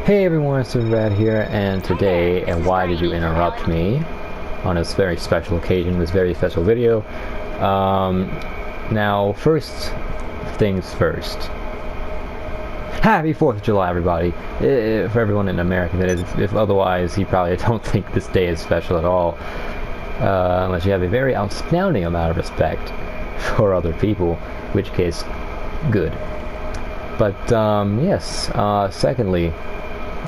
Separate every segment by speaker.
Speaker 1: Hey everyone, it's Brad here, and today, and why did you interrupt me on this very special occasion, this very special video? Now, first things first. Happy 4th of July, everybody. For everyone in America, that is. If otherwise, you probably don't think this day is special at all. Unless you have a very astounding amount of respect for other people, in which case, good. But, yes, secondly,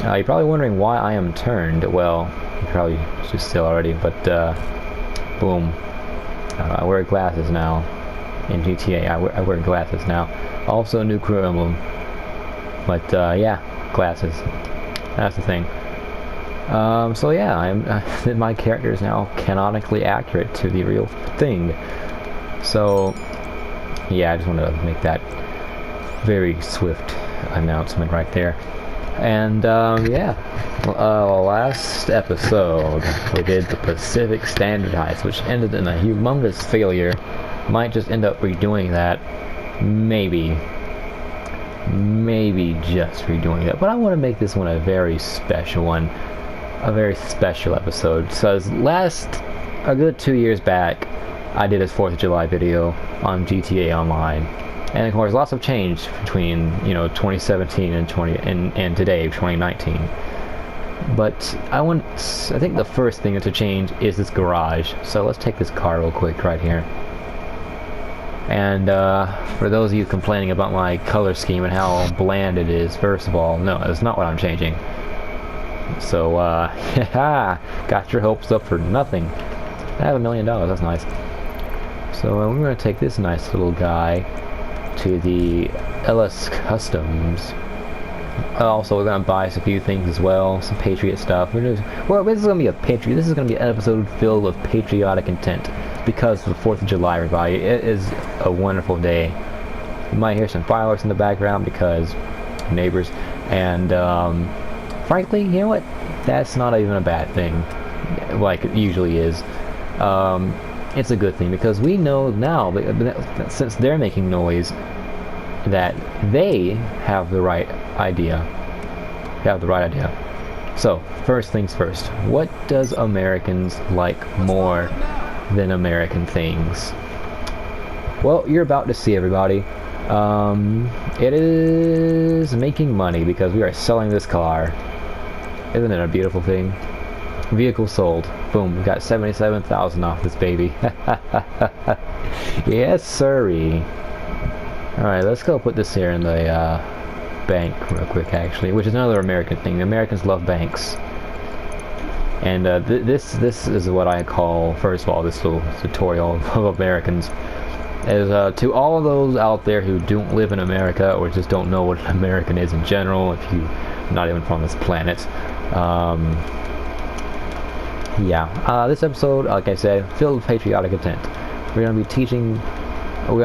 Speaker 1: you're probably wondering why I am turned. Well, you probably just still already, but boom. I wear glasses now. In GTA, I wear glasses now. Also, new crew emblem. But yeah, glasses. That's the thing. So yeah, my character is now canonically accurate to the real thing. So yeah, I just want to make that very swift announcement right there. And yeah, last episode we did the Pacific Standard Heist, which ended in a humongous failure. Might just end up redoing that, maybe just redoing that. But I want to make this one a very special one, a very special episode. So a good 2 years back, I did this 4th of July video on GTA Online. And of course, lots have changed between 2017 and today, 2019. But I think the first thing to change is this garage. So let's take this car real quick right here. And for those of you complaining about my color scheme and how bland it is, first of all, no, that's not what I'm changing. So got your hopes up for nothing. I have $1 million. That's nice. So we're going to take this nice little guy to the LS Customs. Also, we're gonna buy us a few things as well, some Patriot stuff. This is gonna be This is gonna be an episode filled with patriotic intent because of the 4th of July, everybody. It is a wonderful day. You might hear some fireworks in the background because neighbors, and frankly, you know what? That's not even a bad thing, like it usually is. It's a good thing because we know now that since they're making noise that they have the right idea. So, first things first. What does Americans like more than American things? Well, you're about to see, everybody. It is making money because we are selling this car. Isn't it a beautiful thing? Vehicle sold. Boom, we got 77,000 off this baby. Yes, sirree. Alright, let's go put this here in the bank real quick, actually, which is another American thing. The Americans love banks. And this is what I call, first of all, this little tutorial of Americans, is to all of those out there who don't live in America or just don't know what an American is in general, if you're not even from this planet. Yeah, this episode, like I said, filled with patriotic intent. We're going to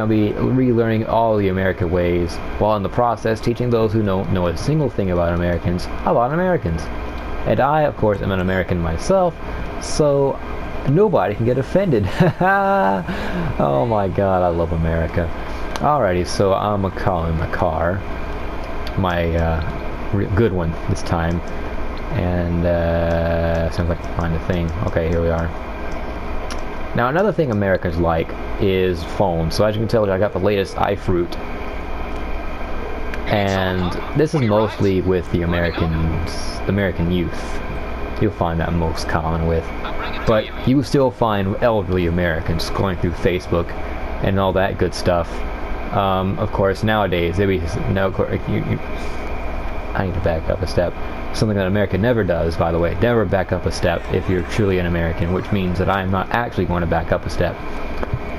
Speaker 1: be relearning all the American ways, while in the process teaching those who don't know a single thing about Americans. And I, of course, am an American myself, so nobody can get offended. Oh my god, I love America. Alrighty, so I'm going to call in my car. My good one this time. And sounds like I find a thing. Okay, here we are. Now, another thing Americans like is phones. So as you can tell, I got the latest iFruit, and this is mostly with the American youth. You'll find that most common with, but you still find elderly Americans going through Facebook and all that good stuff. Of course, nowadays I need to back up a step. Something that America never does, by the way. Never back up a step if you're truly an American, which means that I am not actually going to back up a step,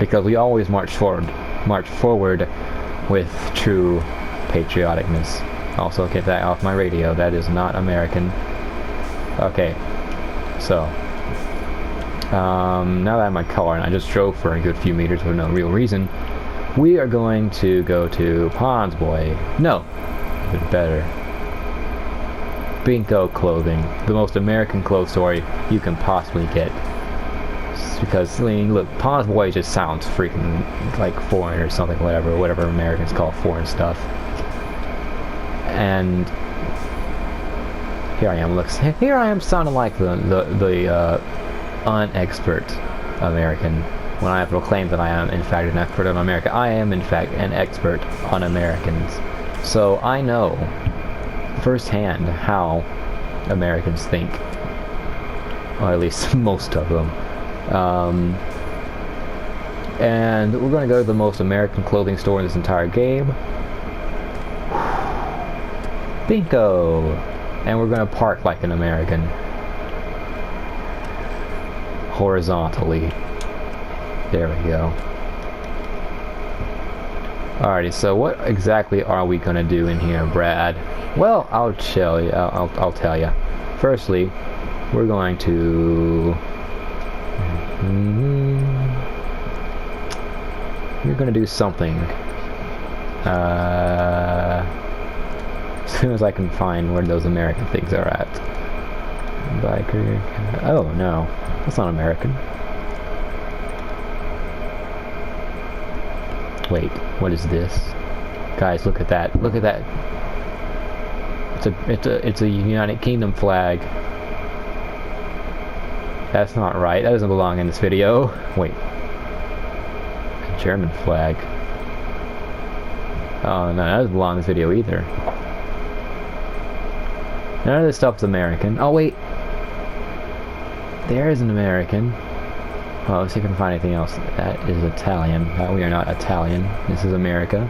Speaker 1: because we always march forward with true patrioticness. Also, get that off my radio. That is not American. Okay, so now that I have my car and I just drove for a good few meters for no real reason, we are going to go to Pond's Boy. No, even better. Binko Clothing, the most American clothes store you can possibly get. Because, I mean, look, Pond's Boy just sounds freaking like foreign or something, whatever Americans call foreign stuff. And Here I am. Looks. Here I am, sounding like the unexpert American. When I proclaim that I am in fact an expert on America, I am in fact an expert on Americans. So I know firsthand how Americans think, or at least most of them. And we're going to go to the most American clothing store in this entire game. Bingo! And we're going to park like an American. Horizontally. There we go. Alrighty, so what exactly are we going to do in here, Brad? Well, I'll tell you. I'll tell you. Firstly, we're going to... You're going to do something. As soon as I can find where those American things are at. Biker... Oh, no. That's not American. Wait, what is this? Guys, look at that. Look at that. It's a United Kingdom flag. That's not right. That doesn't belong in this video. Wait. A German flag. Oh, no, that doesn't belong in this video either. None of this stuff's American. Oh, wait. There is an American. Oh, let's see if I can find anything else. That is Italian. We are not Italian. This is America.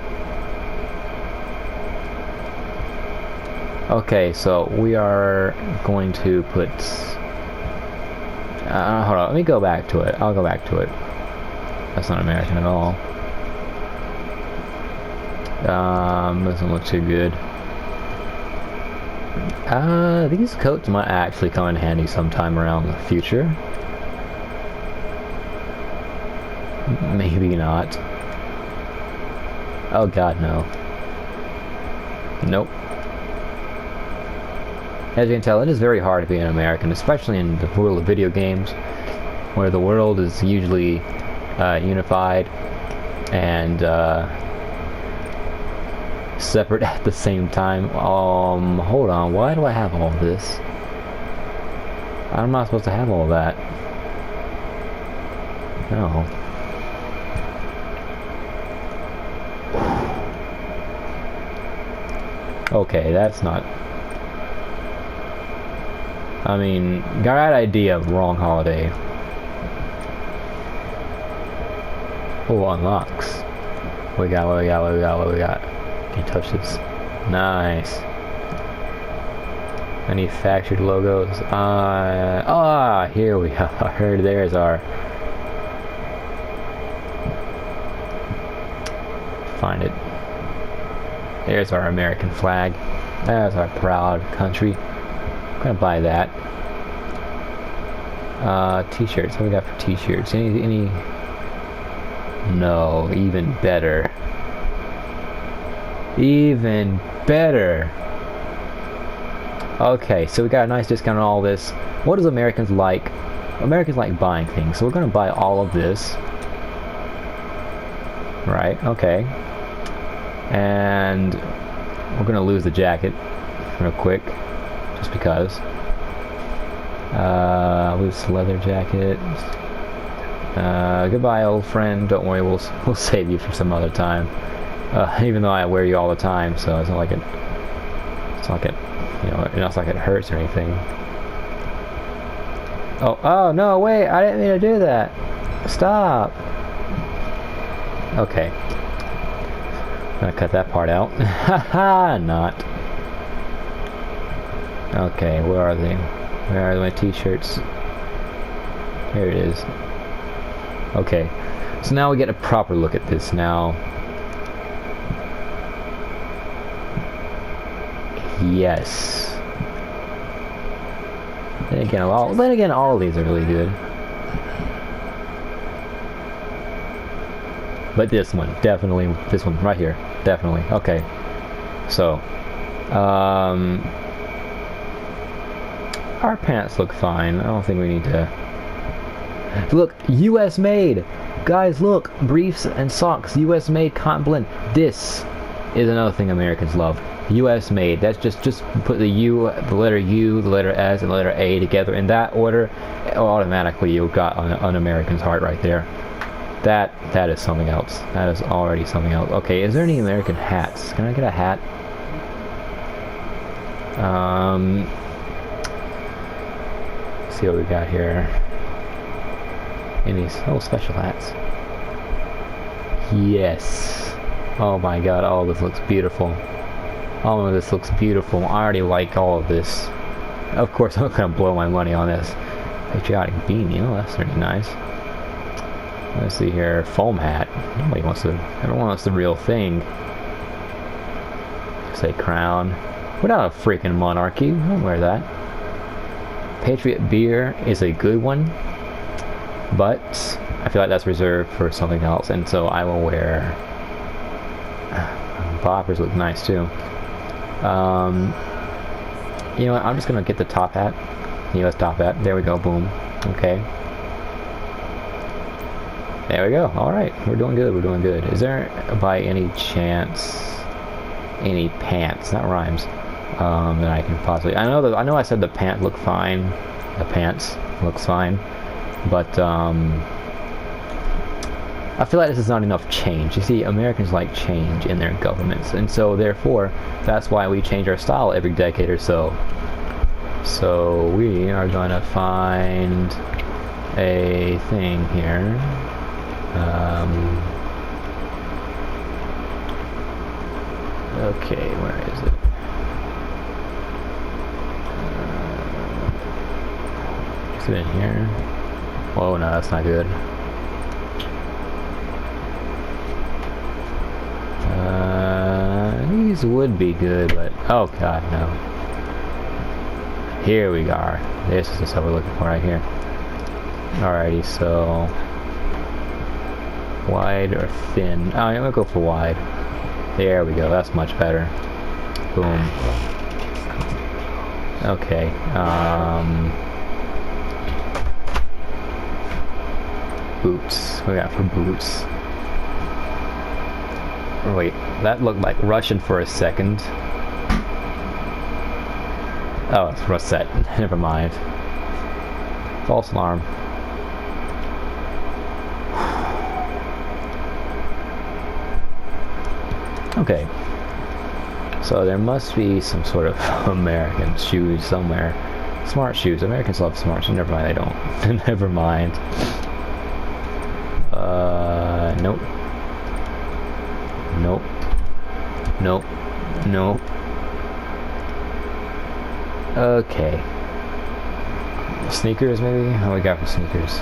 Speaker 1: Okay, so we are going to put... hold on, let me go back to it. I'll go back to it. That's not American at all. Doesn't look too good. These coats might actually come in handy sometime around the future. Maybe not. Oh god, no. Nope. As you can tell, it is very hard to be an American, especially in the world of video games, where the world is usually unified and separate at the same time. Hold on, why do I have all this? I'm not supposed to have all that. No. Okay, that's not... I mean, got idea, wrong holiday. Oh, unlocks. What we got, what we got, what we got, what we got. Can you touch this? Nice. Manufactured logos. Here we are. There's our... Find it. There's our American flag. That's our proud country. I'm gonna buy that. T-shirts. What do we got for t-shirts? Any? No. Even better. Even better. Okay, so we got a nice discount on all this. What does Americans like? Americans like buying things, so we're gonna buy all of this. Right. Okay. And we're gonna lose the jacket real quick, just because. Lose the leather jacket. Goodbye, old friend. Don't worry, we'll save you for some other time. Even though I wear you all the time, so it's not like it. It's not like it. You know, it's not like it hurts or anything. Oh no! Wait, I didn't mean to do that. Stop. Okay. I'm gonna cut that part out. Haha, not. Okay, where are they? Where are my t-shirts? Here it is. Okay, so now we get a proper look at this now. Yes. Then again, all of these are really good. But this one, definitely, this one right here, definitely. Okay, so, our pants look fine. I don't think we need to. Look, U.S. made, guys. Look, briefs and socks, U.S. made cotton blend. This is another thing Americans love. U.S. made. That's just put the U, the letter U, the letter S, and the letter A together in that order. Automatically, you got an American's heart right there. That is something else. That is already something else. Okay, is there any American hats? Can I get a hat? Let's see what we got here. Any special hats? Yes. Oh my God! All of this looks beautiful. All of this looks beautiful. I already like all of this. Of course, I'm gonna blow my money on this. Patriotic beanie. Oh, that's pretty nice. Let's see here. Foam hat. Nobody wants to. Everyone wants the real thing. Say crown. Without a freaking monarchy. I don't wear that. Patriot beer is a good one, but I feel like that's reserved for something else, and so I will wear. Boppers look nice too. You know what? I'm just gonna get the top hat. U.S. top hat. There we go. Boom. Okay. There we go. All right. We're doing good. We're doing good. Is there, by any chance, any pants? That rhymes. That I can possibly. I know I said the pant looked fine. The pants looks fine, but I feel like this is not enough change. You see, Americans like change in their governments, and so therefore, that's why we change our style every decade or so. So we are gonna find a thing here. Okay, where is it? Is it in here? Whoa, no, that's not good. These would be good, but oh god, no. Here we are. This is what we're looking for right here. Alrighty, so wide or thin? Oh, I'm gonna go for wide. There we go. That's much better. Boom. Okay. Boots. What we got for boots? Wait, that looked like Russian for a second. Oh, it's Russet. Never mind. False alarm. Okay. So there must be some sort of American shoes somewhere. Smart shoes. Americans love smart shoes. Never mind, they don't. Never mind. Nope. Nope. Nope. Nope. Okay. Sneakers, maybe? What we got for sneakers?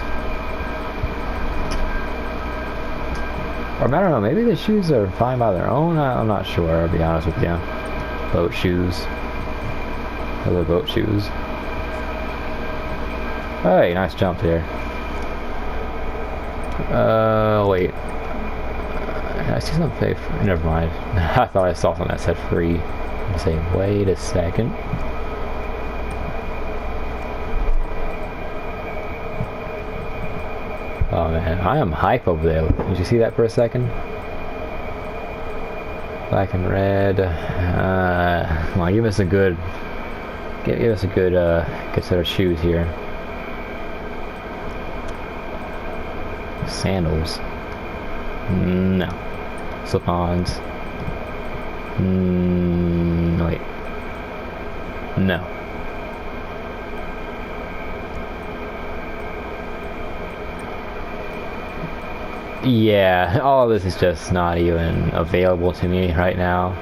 Speaker 1: Or I don't know, maybe the shoes are fine by their own? I'm not sure, I'll be honest with you. Boat shoes. Hello, boat shoes. Hey, nice jump here. Wait. I see something free. Never mind. I thought I saw something that said free. I say, wait a second. Oh man, I am hype over there. Did you see that for a second? Black and red. Come on, give us a good good set of shoes here. Sandals. No. Slip-ons. Wait. No. Yeah, all of this is just not even available to me right now.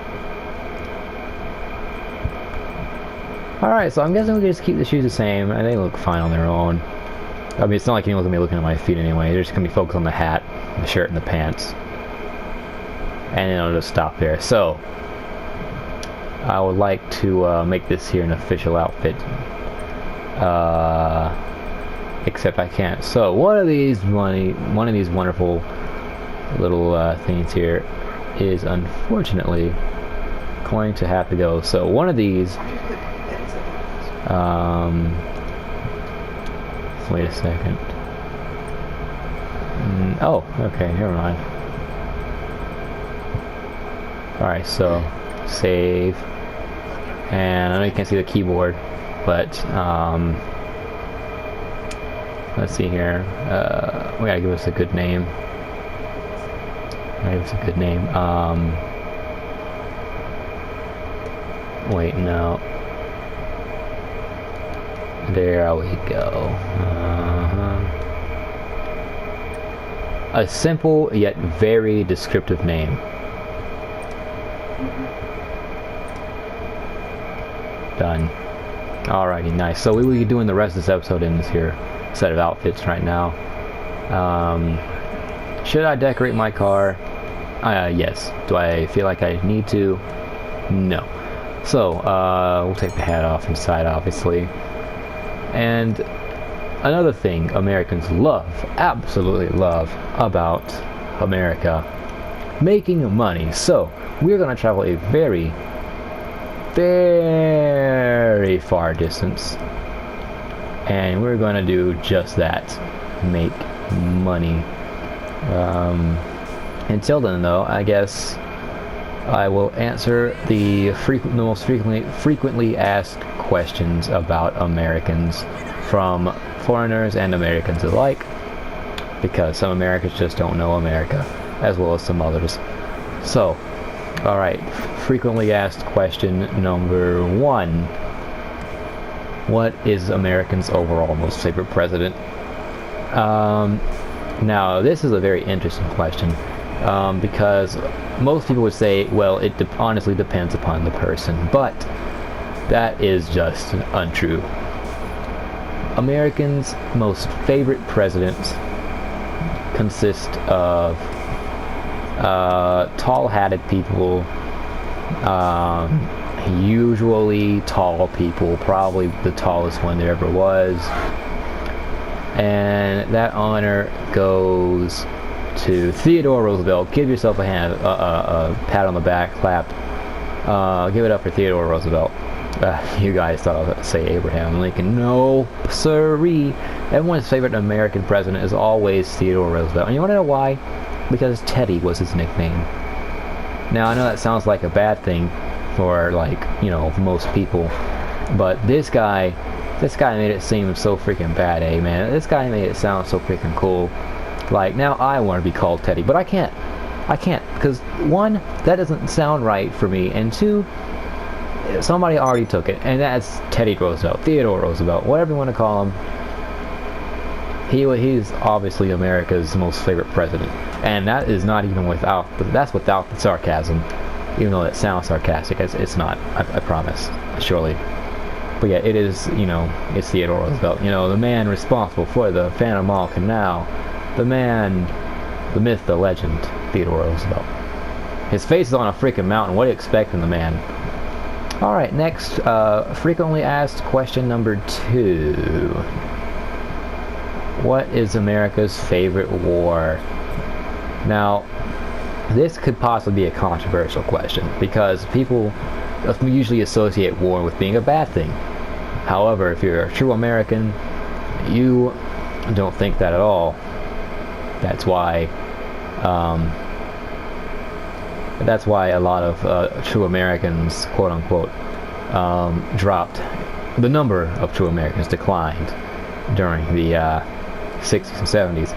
Speaker 1: Alright, so I'm guessing we can just keep the shoes the same, and they look fine on their own. I mean, it's not like anyone's gonna be looking at my feet anyway. They're just gonna be focused on the hat, the shirt, and the pants. And then I'll just stop there. So, I would like to make this here an official outfit. Except I can't. So, one of these wonderful little things here is unfortunately going to have to go. So, one of these. Wait a second. Oh, okay, never mind. Alright, so save. And I know you can't see the keyboard, but let's see here. We gotta give us a good name. Give us a good name. Wait, no. There we go. A simple yet very descriptive name. Done. Alrighty, nice. So we will be doing the rest of this episode in this here set of outfits right now. Should I decorate my car? Yes. Do I feel like I need to? No. So, we'll take the hat off inside, obviously. And another thing Americans love, absolutely love, about America, making money. So, we're going to travel a very, very far distance. And we're going to do just that. Make money. Until then, though, I guess I will answer the most frequently asked questions about Americans from foreigners and Americans alike, because some Americans just don't know America, as well as some others. So, alright, frequently asked question number 1. What is Americans' overall most favorite president? Now, this is a very interesting question, because most people would say, well, it honestly depends upon the person, but that is just untrue. Americans' most favorite presidents consist of tall-hatted people, usually tall people, probably the tallest one there ever was, and that honor goes to Theodore Roosevelt. Give yourself a hand, a pat on the back, clap. Give it up for Theodore Roosevelt. You guys thought I was going to say Abraham Lincoln. No, sirree. Everyone's favorite American president is always Theodore Roosevelt. And you want to know why? Because Teddy was his nickname. Now, I know that sounds like a bad thing for, like, you know, most people, but this guy made it seem so freaking bad, eh, man? This guy made it sound so freaking cool. Like, now I want to be called Teddy, but I can't, because 1, that doesn't sound right for me, and 2, somebody already took it, and that's Teddy Roosevelt, Theodore Roosevelt, whatever you want to call him. He's obviously America's most favorite president, and that is not even that's without the sarcasm, even though it sounds sarcastic. It's not, I promise, surely. But yeah, it is, you know, it's Theodore Roosevelt, you know, the man responsible for the Panama Canal, the man, the myth, the legend, Theodore Roosevelt. His face is on a freaking mountain. What do you expect from the man? Alright, next, frequently asked question number 2. What is America's favorite war? Now, this could possibly be a controversial question, because people usually associate war with being a bad thing. However, if you're a true American, you don't think that at all. That's why a lot of true Americans, quote unquote, dropped. The number of true Americans declined during the 60s and 70s.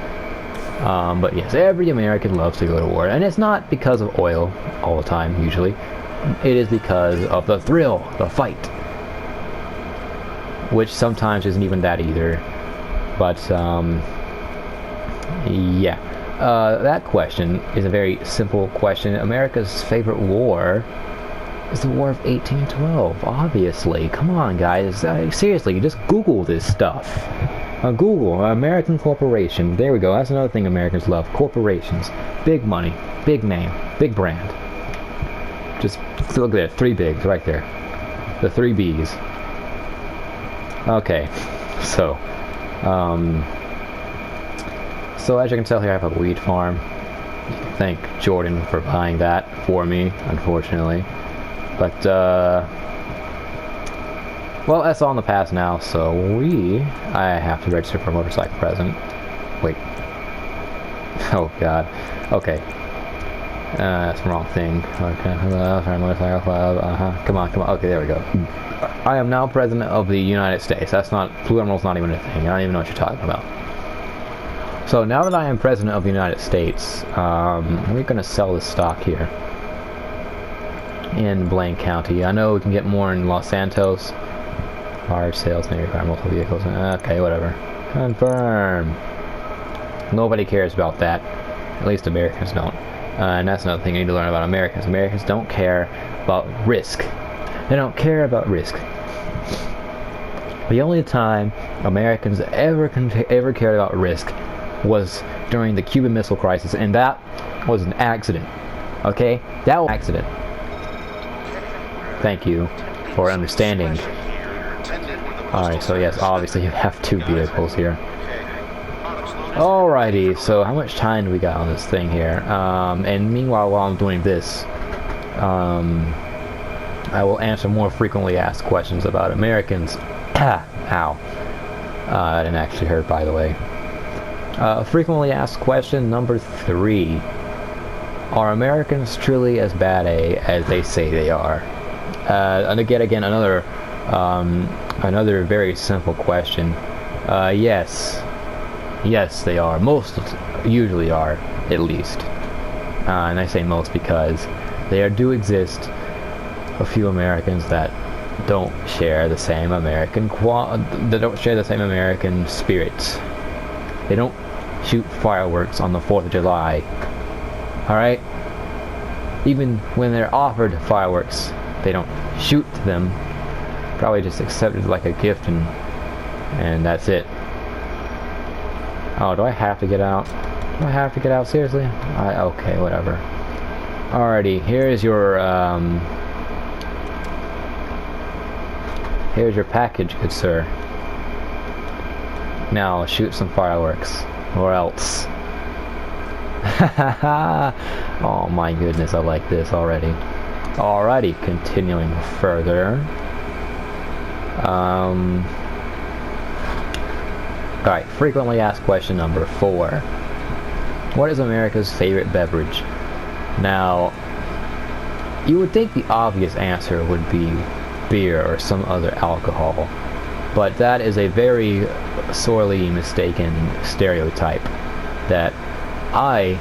Speaker 1: But yes, every American loves to go to war, and it's not because of oil all the time, usually. It is because of the thrill, the fight, which sometimes isn't even that either. But yeah, that question is a very simple question. America's favorite war is the War of 1812, obviously. Come on, guys. Seriously, just Google this stuff. Google American corporation. There we go. That's another thing Americans love. Corporations. Big money. Big name. Big brand. Just look at it. 3 bigs right there. The 3 B's. Okay. So as you can tell here, I have a weed farm. You can thank Jordan for buying that for me, unfortunately. But, well, that's all in the past now, so I have to register for motorcycle president. Wait. Oh, God. Okay. That's the wrong thing. Okay, motorcycle club. Come on. Okay, there we go. I am now president of the United States. That's not, plural's not even a thing. I don't even know what you're talking about. So now that I am president of the United States, we're gonna sell this stock here in Blaine County. I know we can get more in Los Santos. Large sales may require multiple vehicles. Okay, whatever. Confirm. Nobody cares about that. At least Americans don't. And that's another thing you need to learn about Americans. Americans don't care about risk. They don't care about risk. The only time Americans ever cared about risk was during the Cuban Missile Crisis, and that was an accident. Okay? That was an accident. Thank you for understanding. Alright, so yes, obviously you have two vehicles here. Alrighty, so how much time do we got on this thing here? And meanwhile, while I'm doing this, I will answer more frequently asked questions about Americans. Ow. That didn't actually hurt, by the way. Frequently asked question number 3. Are Americans truly as bad as they say they are? And again, another very simple question. Yes. Yes, they are. Most usually are, at least. And I say most because there do exist a few Americans that don't share the same American spirit. They don't shoot fireworks on the 4th of July. Alright? Even when they're offered fireworks, they don't shoot them. Probably just accept it like a gift and that's it. Oh, do I have to get out? Do I have to get out? Seriously? Okay, whatever. Alrighty, here's your package, good sir. Now shoot some fireworks, or else. Oh my goodness, I like this already. Alrighty, continuing further. Alright, frequently asked question number 4. What is America's favorite beverage? Now, you would think the obvious answer would be beer or some other alcohol, but that is a very sorely mistaken stereotype that I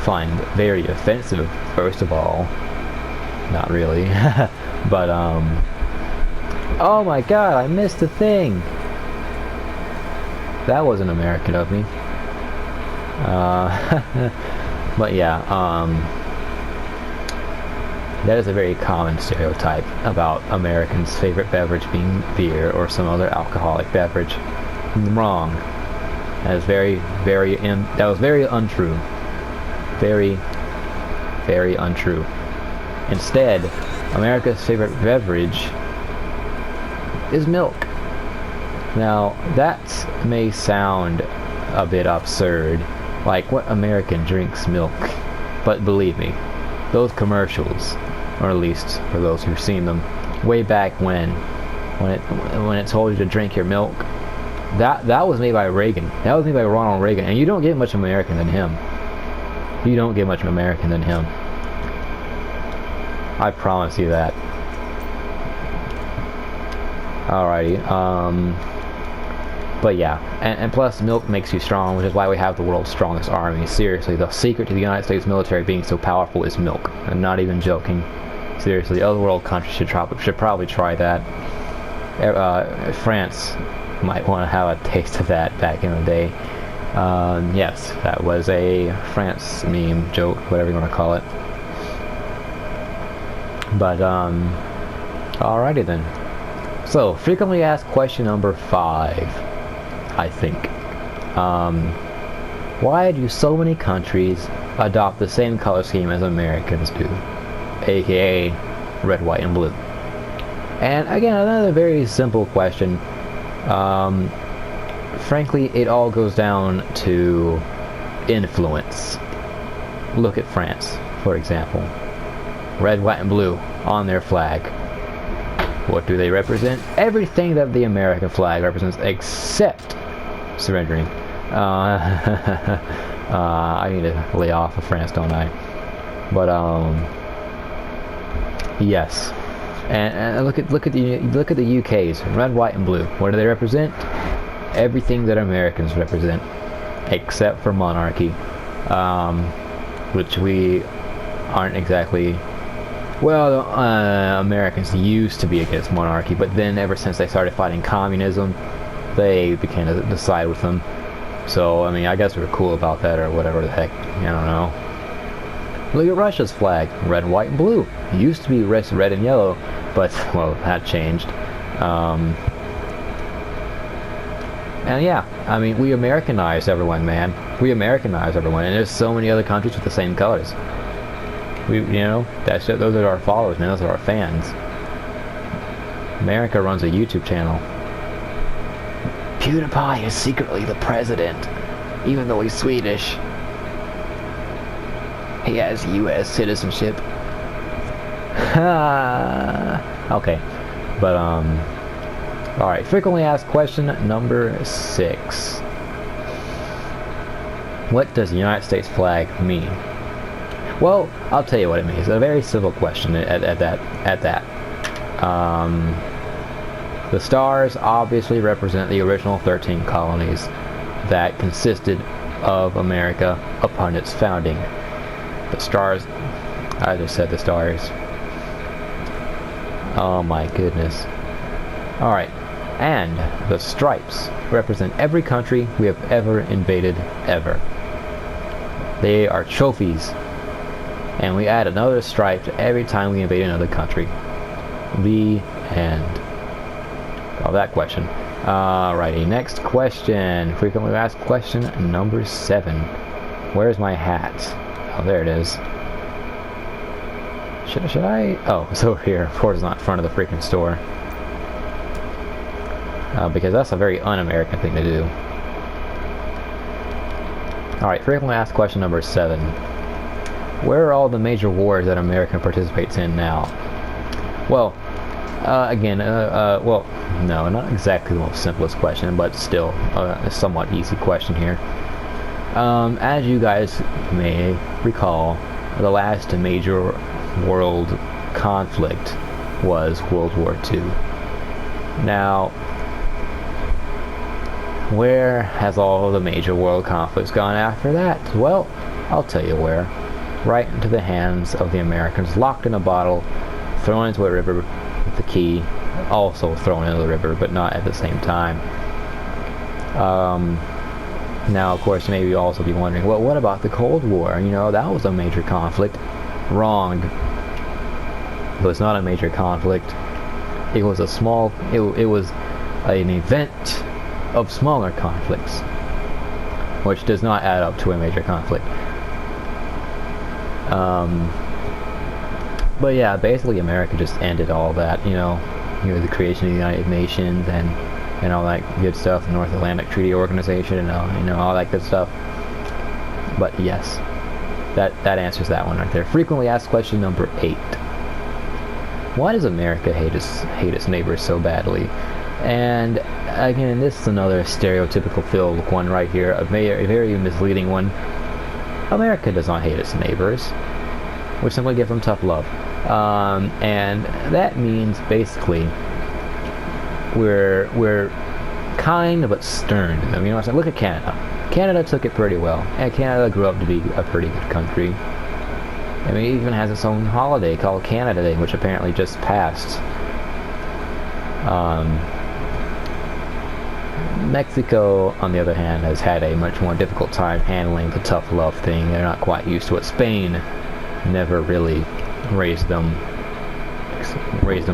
Speaker 1: find very offensive, first of all. Not really. But, oh my god, I missed a thing! That wasn't American of me. But yeah, that is a very common stereotype about Americans' favorite beverage being beer or some other alcoholic beverage. Wrong. That was very untrue. Very, very untrue. Instead, America's favorite beverage is milk. Now, that may sound a bit absurd, like what American drinks milk? But believe me, those commercials, or at least for those who've seen them, way back when it told you to drink your milk, that was made by Reagan. That was made by Ronald Reagan, and you don't get much American than him. You don't get much American than him. I promise you that. Alrighty, but yeah, and plus milk makes you strong, which is why we have the world's strongest army. Seriously, the secret to the United States military being so powerful is milk. I'm not even joking. Seriously, other world countries should probably try that. France might want to have a taste of that back in the day. Yes, that was a France meme, joke, whatever you want to call it. But, alrighty then. So, frequently asked question number 5, I think. Why do so many countries adopt the same color scheme as Americans do? AKA red, white, and blue. And again, another very simple question. Frankly, it all goes down to influence. Look at France, for example. Red, white, and blue on their flag. What do they represent? Everything that the American flag represents, except surrendering. I need to lay off of France, don't I? But yes. And look at the UK's red, white, and blue. What do they represent? Everything that Americans represent, except for monarchy, which we aren't exactly. Well, Americans used to be against monarchy, but then ever since they started fighting communism, they began to side with them. So, I mean, I guess we're cool about that, or whatever the heck. I don't know. Look at Russia's flag. Red, white, and blue. It used to be red and yellow, but, well, that changed. And yeah, I mean, we Americanized everyone, man. We Americanized everyone, and there's so many other countries with the same colors. Those are our followers, man. Those are our fans. America runs a YouTube channel. PewDiePie is secretly the president, even though he's Swedish. He has U.S. citizenship. Okay, but alright, frequently asked question number 6. What does the United States flag mean? Well, I'll tell you what it means. A very civil question at that. The stars obviously represent the original 13 colonies that consisted of America upon its founding. The stars, I just said the stars. Oh my goodness. Alright, and the stripes represent every country we have ever invaded, ever. They are trophies, and we add another stripe to every time we invade another country. The end of that question. Alrighty, next question. Frequently asked question number 7. Where's my hat? Oh, there it is. Should I? Oh, it's over here. Of course, it's not in front of the freaking store. Because that's a very un-American thing to do. Alright, frequently asked question number 7. Where are all the major wars that America participates in now? Well, well, no, not exactly the most simplest question, but still a somewhat easy question here. As you guys may recall, the last major world conflict was World War II. Now, where has all the major world conflicts gone after that? Well, I'll tell you where. Right into the hands of the Americans, locked in a bottle, thrown into a river with the key, also thrown into the river, but not at the same time. Now, of course, maybe you'll also be wondering, well, what about the Cold War? You know, that was a major conflict. Wrong. It was not a major conflict. It was it was an event of smaller conflicts, which does not add up to a major conflict. But yeah, basically America just ended all that, the creation of the United Nations and all that good stuff, the North Atlantic Treaty Organization and all that good stuff. But yes, that answers that one right there. Frequently asked question number 8. Why does America hate its neighbors so badly? And again, this is another stereotypical filled one right here, a very misleading one. America does not hate its neighbors. We simply give them tough love. And that means basically we're kind but stern to them. Look at Canada. Canada took it pretty well, and Canada grew up to be a pretty good country. I mean, it even has its own holiday called Canada Day, which apparently just passed. Mexico, on the other hand, has had a much more difficult time handling the tough love thing. They're not quite used to it. Spain never really raised them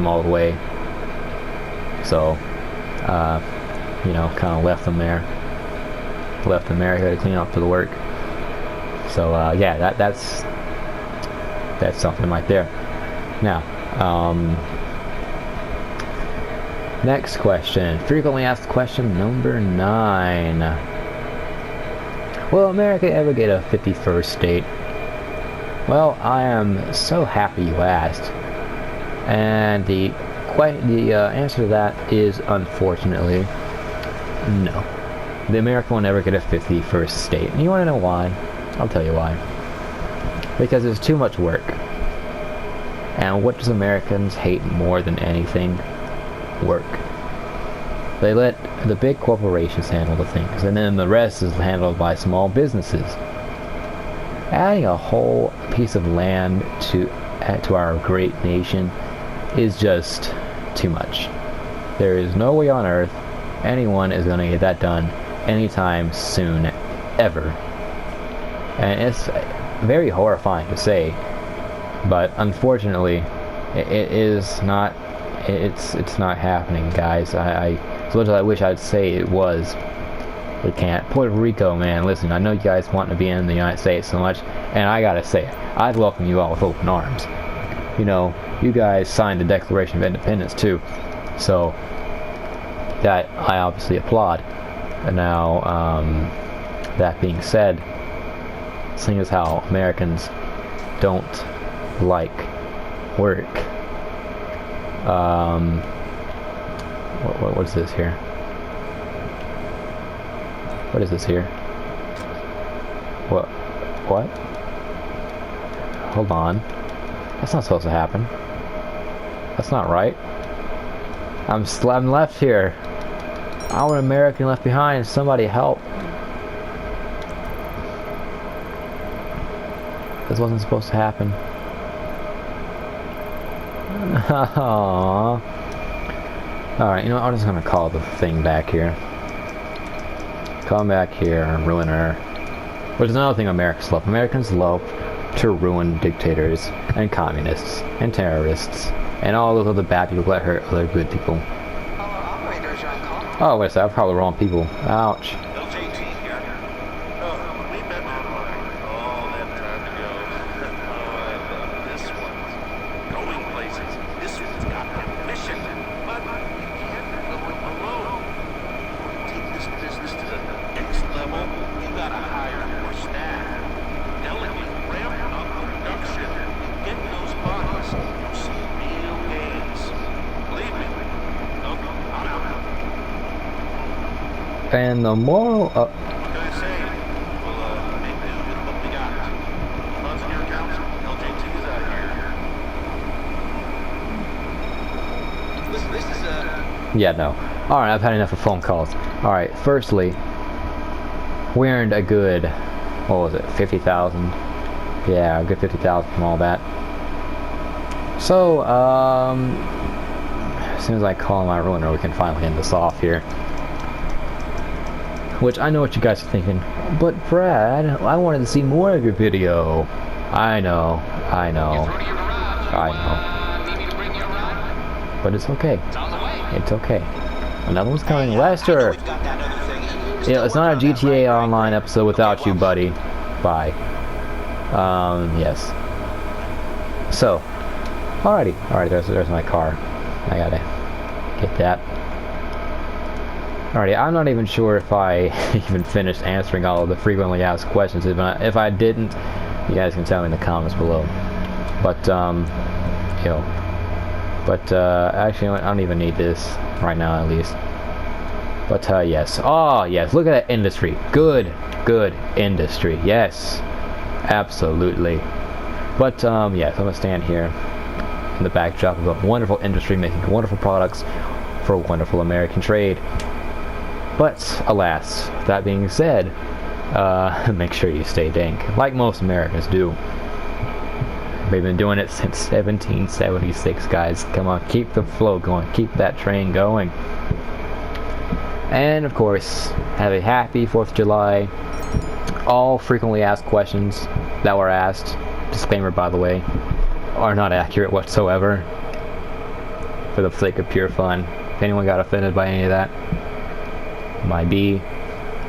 Speaker 1: all the way. So, kind of left them there. Left America to clean up for the work. So, yeah, that's something right there. Now, next question. Frequently asked question number 9. Will America ever get a 51st state? Well, I am so happy you asked. And the answer to that is, unfortunately, no. The America will never get a 51st state. And you want to know why? I'll tell you why. because it's too much work. And what does Americans hate more than anything? Work. They let the big corporations handle the things, and then the rest is handled by small businesses. Adding a whole piece of land to our great nation is just too much. There is no way on earth anyone is going to get that done anytime soon, ever. And it's very horrifying to say, but unfortunately, it is not. It's not happening, guys. As much as I wish I'd say it was, we can't. Puerto Rico, man. Listen, I know you guys want to be in the United States so much, and I gotta say it. I'd welcome you all with open arms. You know, you guys signed the Declaration of Independence too, so that I obviously applaud. And now, that being said, seeing as how Americans don't like work, what is this here? What is this here? What? Hold on. That's not supposed to happen. That's not right. I'm left here. I'm an American left behind. Somebody help. This wasn't supposed to happen. Aww. Alright, you know what? I'm just gonna call the thing back here. Come back here and ruin her. Which is another thing Americans love. Americans love to ruin dictators and communists and terrorists and all those other bad people that hurt other good people.
Speaker 2: Operators are on call.
Speaker 1: Oh, wait a second. I'm probably the wrong people. Ouch. And the moral of...
Speaker 3: What can I say? We'll make do with what we got. Funds in your accounts. LJT is out here. Listen, this is
Speaker 1: Yeah, no. Alright, I've had enough of phone calls. Alright, firstly, we earned a good... what was it? 50,000? Yeah, a good 50,000 from all that. So, as soon as I call my ruiner, we can finally end this off here. Which I know what you guys are thinking, but Brad, I wanted to see more of your video. I know. But it's okay. It's okay. Another one's coming. Lester! Yeah, it's not a GTA Online episode without you, buddy. Bye. Yes. So, alrighty. Alright, there's my car. I gotta get that. Alrighty, I'm not even sure if I even finished answering all of the frequently asked questions. If I didn't, you guys can tell me in the comments below. But, you know. But, actually, I don't even need this right now, at least. But, yes. Oh, yes, look at that industry. Good industry. Yes. Absolutely. But, yes, I'm gonna stand here in the backdrop of a wonderful industry making wonderful products for wonderful American trade. But, alas, that being said, make sure you stay dank, like most Americans do. We've been doing it since 1776, guys. Come on, keep the flow going, keep that train going. And, of course, have a happy 4th of July. All frequently asked questions that were asked, disclaimer by the way, are not accurate whatsoever, for the sake of pure fun. If anyone got offended by any of that, might be,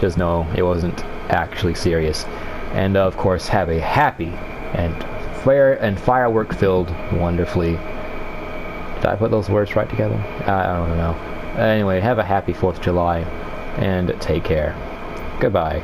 Speaker 1: just know it wasn't actually serious. And of course, have a happy and firework filled wonderfully, did I put those words right together? I don't know. Anyway, have a happy 4th of July and take care. Goodbye.